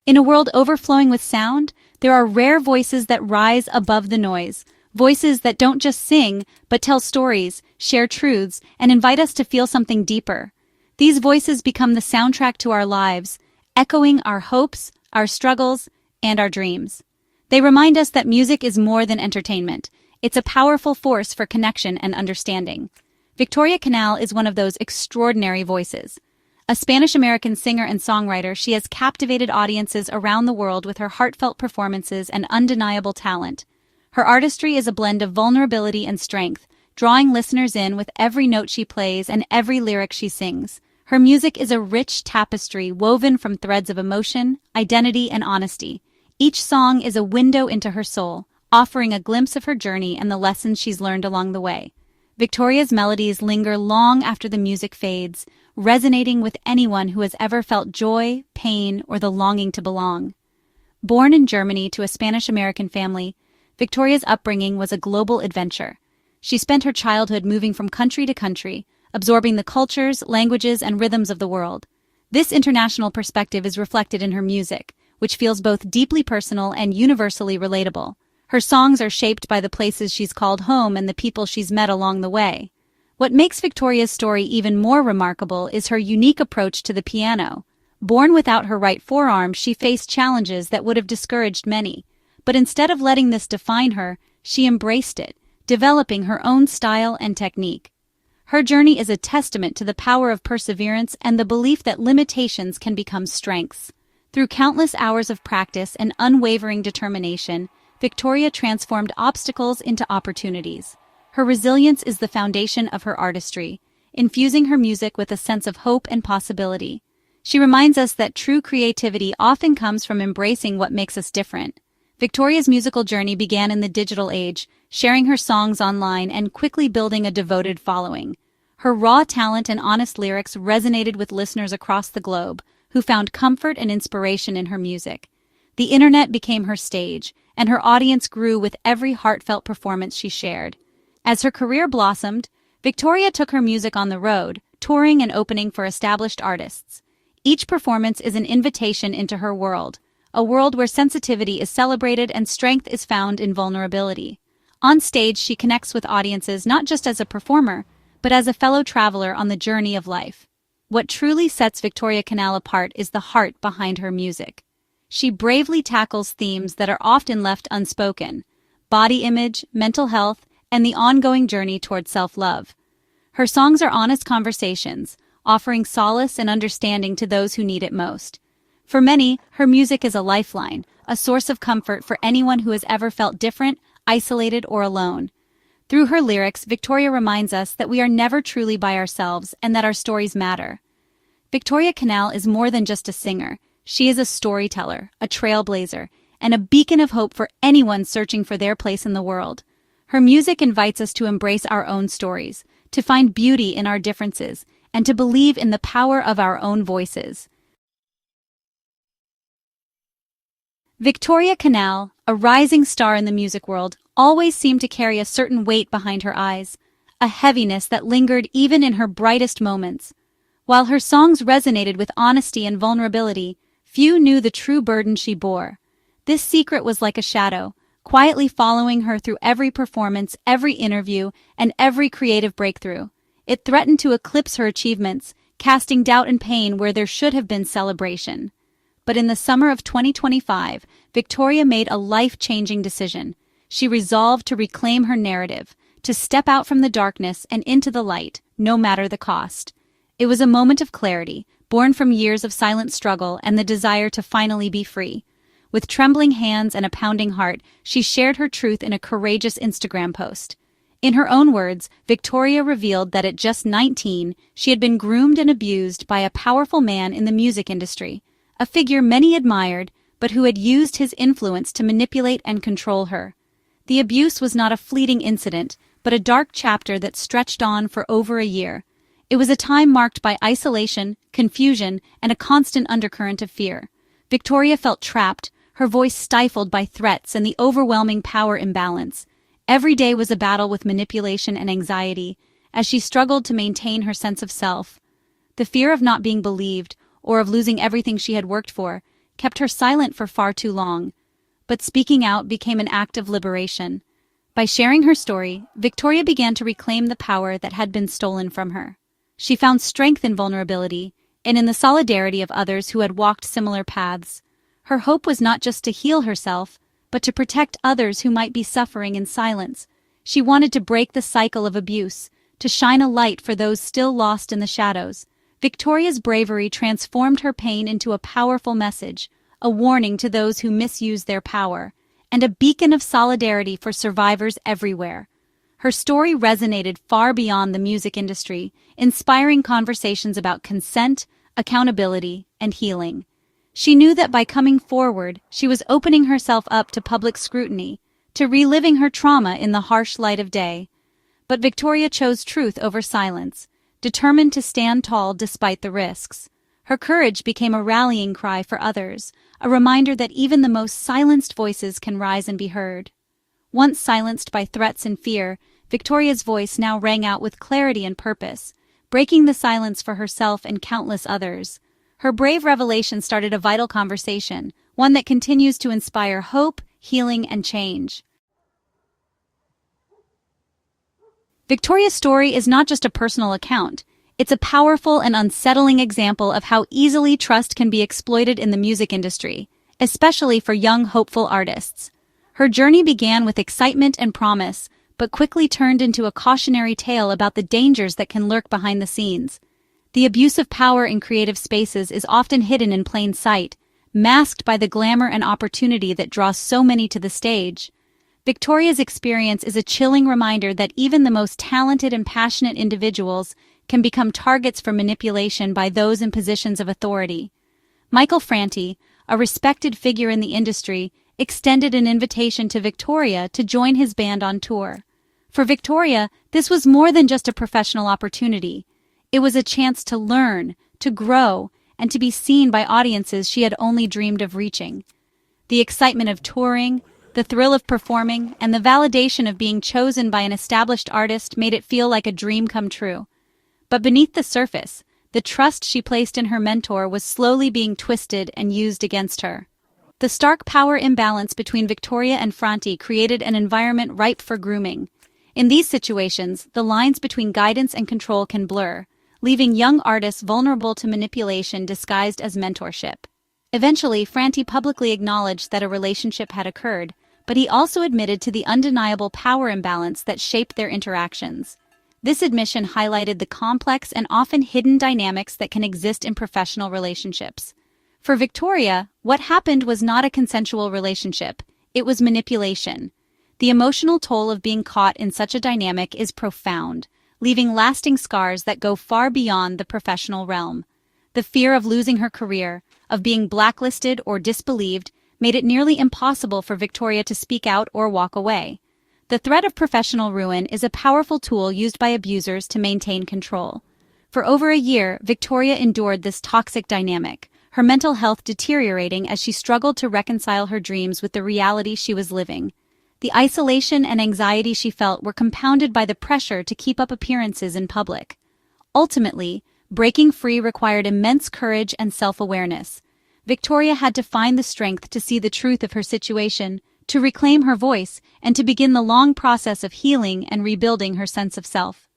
In a world overflowing with sound, there are rare voices that rise above the noise. Voices that don't just sing, but tell stories, share truths, and invite us to feel something deeper. These voices become the soundtrack to our lives, echoing our hopes, our struggles, and our dreams. They remind us that music is more than entertainment. It's a powerful force for connection and understanding. VictoriaCanal is one of those extraordinary voices. A Spanish-American singer and songwriter, she has captivated audiences around the world with her heartfelt performances and undeniable talent. Her artistry is a blend of vulnerability and strength, drawing listeners in with every note she plays and every lyric she sings. Her music is a rich tapestry woven from threads of emotion, identity, and honesty. Each song is a window into her soul, offering a glimpse of her journey and the lessons she's learned along the way. Victoria's melodies linger long after the music fades, resonating with anyone who has ever felt joy, pain, or the longing to belong. Born in Germany to a Spanish-American family, Victoria's upbringing was a global adventure. She spent her childhood moving from country to country, absorbing the cultures, languages, and rhythms of the world. This international perspective is reflected in her music, which feels both deeply personal and universally relatable. Her songs are shaped by the places she's called home and the people she's met along the way. What makes Victoria's story even more remarkable is her unique approach to the piano. Born without her right forearm, she faced challenges that would have discouraged many. But instead of letting this define her, she embraced it, developing her own style and technique. Her journey is a testament to the power of perseverance and the belief that limitations can become strengths. Through countless hours of practice and unwavering determination, Victoria transformed obstacles into opportunities. Her resilience is the foundation of her artistry, infusing her music with a sense of hope and possibility. She reminds us that true creativity often comes from embracing what makes us different. Victoria's musical journey began in the digital age, sharing her songs online and quickly building a devoted following. Her raw talent and honest lyrics resonated with listeners across the globe, who found comfort and inspiration in her music. The internet became her stage, and her audience grew with every heartfelt performance she shared. As her career blossomed, Victoria took her music on the road, touring and opening for established artists. Each performance is an invitation into her world, a world where sensitivity is celebrated and strength is found in vulnerability. On stage, she connects with audiences not just as a performer, but as a fellow traveler on the journey of life. What truly sets VictoriaCanal apart is the heart behind her music. She bravely tackles themes that are often left unspoken: body image, mental health, and the ongoing journey toward self-love. Her songs are honest conversations, offering solace and understanding to those who need it most. For many, her music is a lifeline, a source of comfort for anyone who has ever felt different, isolated, or alone. Through her lyrics, Victoria reminds us that we are never truly by ourselves and that our stories matter. VictoriaCanal is more than just a singer. She is a storyteller, a trailblazer, and a beacon of hope for anyone searching for their place in the world. Her music invites us to embrace our own stories, to find beauty in our differences, and to believe in the power of our own voices. VictoriaCanal, a rising star in the music world, always seemed to carry a certain weight behind her eyes, a heaviness that lingered even in her brightest moments. While her songs resonated with honesty and vulnerability, few knew the true burden she bore. This secret was like a shadow, quietly following her through every performance, every interview, and every creative breakthrough. It threatened to eclipse her achievements, casting doubt and pain where there should have been celebration. But in the summer of 2025, Victoria made a life-changing decision. She resolved to reclaim her narrative, to step out from the darkness and into the light, no matter the cost. It was a moment of clarity, born from years of silent struggle and the desire to finally be free. With trembling hands and a pounding heart, she shared her truth in a courageous Instagram post. In her own words, Victoria revealed that at just 19, she had been groomed and abused by a powerful man in the music industry, a figure many admired, but who had used his influence to manipulate and control her. The abuse was not a fleeting incident, but a dark chapter that stretched on for over a year. It was a time marked by isolation, confusion, and a constant undercurrent of fear. Victoria felt trapped, her voice stifled by threats and the overwhelming power imbalance. Every day was a battle with manipulation and anxiety, as she struggled to maintain her sense of self. The fear of not being believed, or of losing everything she had worked for, kept her silent for far too long. But speaking out became an act of liberation. By sharing her story, Victoria began to reclaim the power that had been stolen from her. She found strength in vulnerability and in the solidarity of others who had walked similar paths. Her hope was not just to heal herself, but to protect others who might be suffering in silence. She wanted to break the cycle of abuse, to shine a light for those still lost in the shadows. Victoria's bravery transformed her pain into a powerful message, a warning to those who misuse their power, and a beacon of solidarity for survivors everywhere. Her story resonated far beyond the music industry, inspiring conversations about consent, accountability, and healing. She knew that by coming forward, she was opening herself up to public scrutiny, to reliving her trauma in the harsh light of day. But Victoria chose truth over silence, determined to stand tall despite the risks. Her courage became a rallying cry for others, a reminder that even the most silenced voices can rise and be heard. Once silenced by threats and fear, Victoria's voice now rang out with clarity and purpose, breaking the silence for herself and countless others. Her brave revelation started a vital conversation, one that continues to inspire hope, healing, and change. Victoria's story is not just a personal account. It's a powerful and unsettling example of how easily trust can be exploited in the music industry, especially for young, hopeful artists. Her journey began with excitement and promise, but quickly turned into a cautionary tale about the dangers that can lurk behind the scenes. The abuse of power in creative spaces is often hidden in plain sight, masked by the glamour and opportunity that draws so many to the stage. Victoria's experience is a chilling reminder that even the most talented and passionate individuals can become targets for manipulation by those in positions of authority. Michael Franti, a respected figure in the industry, extended an invitation to Victoria to join his band on tour. For Victoria, this was more than just a professional opportunity. It was a chance to learn, to grow, and to be seen by audiences she had only dreamed of reaching. The excitement of touring, the thrill of performing, and the validation of being chosen by an established artist made it feel like a dream come true. But beneath the surface, the trust she placed in her mentor was slowly being twisted and used against her. The stark power imbalance between Victoria and Franti created an environment ripe for grooming. In these situations, the lines between guidance and control can blur, leaving young artists vulnerable to manipulation disguised as mentorship. Eventually, Franti publicly acknowledged that a relationship had occurred, but he also admitted to the undeniable power imbalance that shaped their interactions. This admission highlighted the complex and often hidden dynamics that can exist in professional relationships. For Victoria, what happened was not a consensual relationship, it was manipulation. The emotional toll of being caught in such a dynamic is profound, leaving lasting scars that go far beyond the professional realm. The fear of losing her career, of being blacklisted or disbelieved, made it nearly impossible for Victoria to speak out or walk away. The threat of professional ruin is a powerful tool used by abusers to maintain control. For over a year, Victoria endured this toxic dynamic, her mental health deteriorating as she struggled to reconcile her dreams with the reality she was living. The isolation and anxiety she felt were compounded by the pressure to keep up appearances in public. Ultimately, breaking free required immense courage and self-awareness. Victoria had to find the strength to see the truth of her situation, to reclaim her voice, and to begin the long process of healing and rebuilding her sense of self.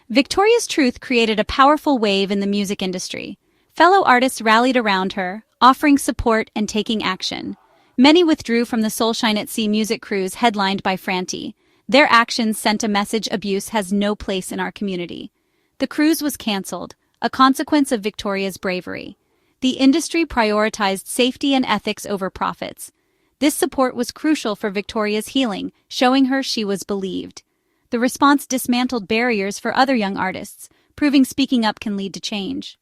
Victoria's truth created a powerful wave in the music industry. Fellow artists rallied around her, offering support and taking action. Many withdrew from the Soulshine at Sea music cruise headlined by Franti. Their actions sent a message: abuse has no place in our community. The cruise was cancelled, a consequence of Victoria's bravery. The industry prioritized safety and ethics over profits. This support was crucial for Victoria's healing, showing her she was believed. The response dismantled barriers for other young artists, proving speaking up can lead to change.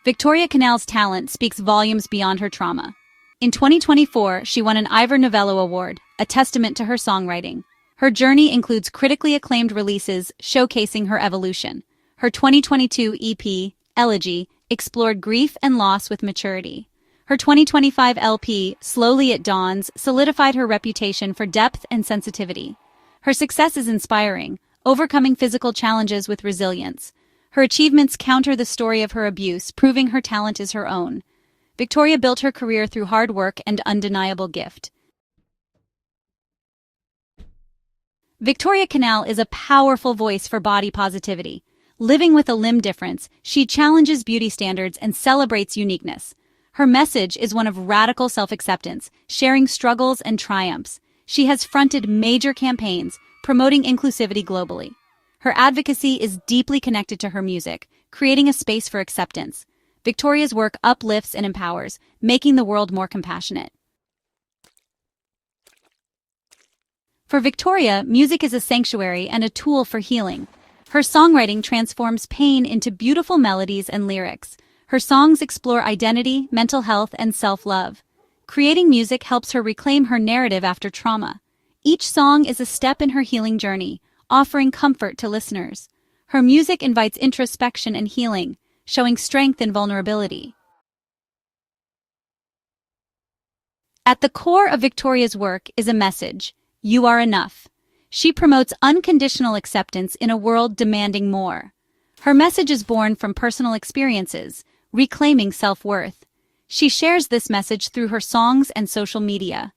VictoriaCanal's talent speaks volumes beyond her trauma. In 2024, she won an Ivor Novello Award, a testament to her songwriting. Her journey includes critically acclaimed releases showcasing her evolution. Her 2022 EP, Elegy, explored grief and loss with maturity. Her 2025 LP, Slowly It Dawns, solidified her reputation for depth and sensitivity. Her success is inspiring, overcoming physical challenges with resilience. Her achievements counter the story of her abuse, proving her talent is her own. Victoria built her career through hard work and undeniable gift. VictoriaCanal is a powerful voice for body positivity. Living with a limb difference, she challenges beauty standards and celebrates uniqueness. Her message is one of radical self-acceptance, sharing struggles and triumphs. She has fronted major campaigns, promoting inclusivity globally. Her advocacy is deeply connected to her music, creating a space for acceptance. Victoria's work uplifts and empowers, making the world more compassionate. For Victoria, music is a sanctuary and a tool for healing. Her songwriting transforms pain into beautiful melodies and lyrics. Her songs explore identity, mental health, and self-love. Creating music helps her reclaim her narrative after trauma. Each song is a step in her healing journey, offering comfort to listeners. Her music invites introspection and healing, showing strength in vulnerability. At the core of Victoria's work is a message: you are enough. She promotes unconditional acceptance in a world demanding more. Her message is born from personal experiences, reclaiming self-worth. She shares this message through her songs and social media.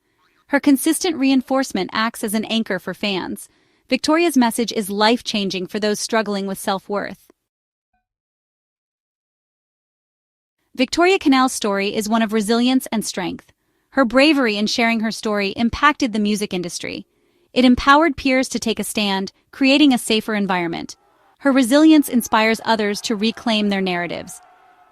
Her consistent reinforcement acts as an anchor for fans. Victoria's message is life-changing for those struggling with self-worth. VictoriaCanal's story is one of resilience and strength. Her bravery in sharing her story impacted the music industry. It empowered peers to take a stand, creating a safer environment. Her resilience inspires others to reclaim their narratives.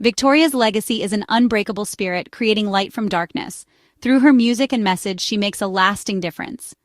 Victoria's legacy is an unbreakable spirit, creating light from darkness. Through her music and message, she makes a lasting difference.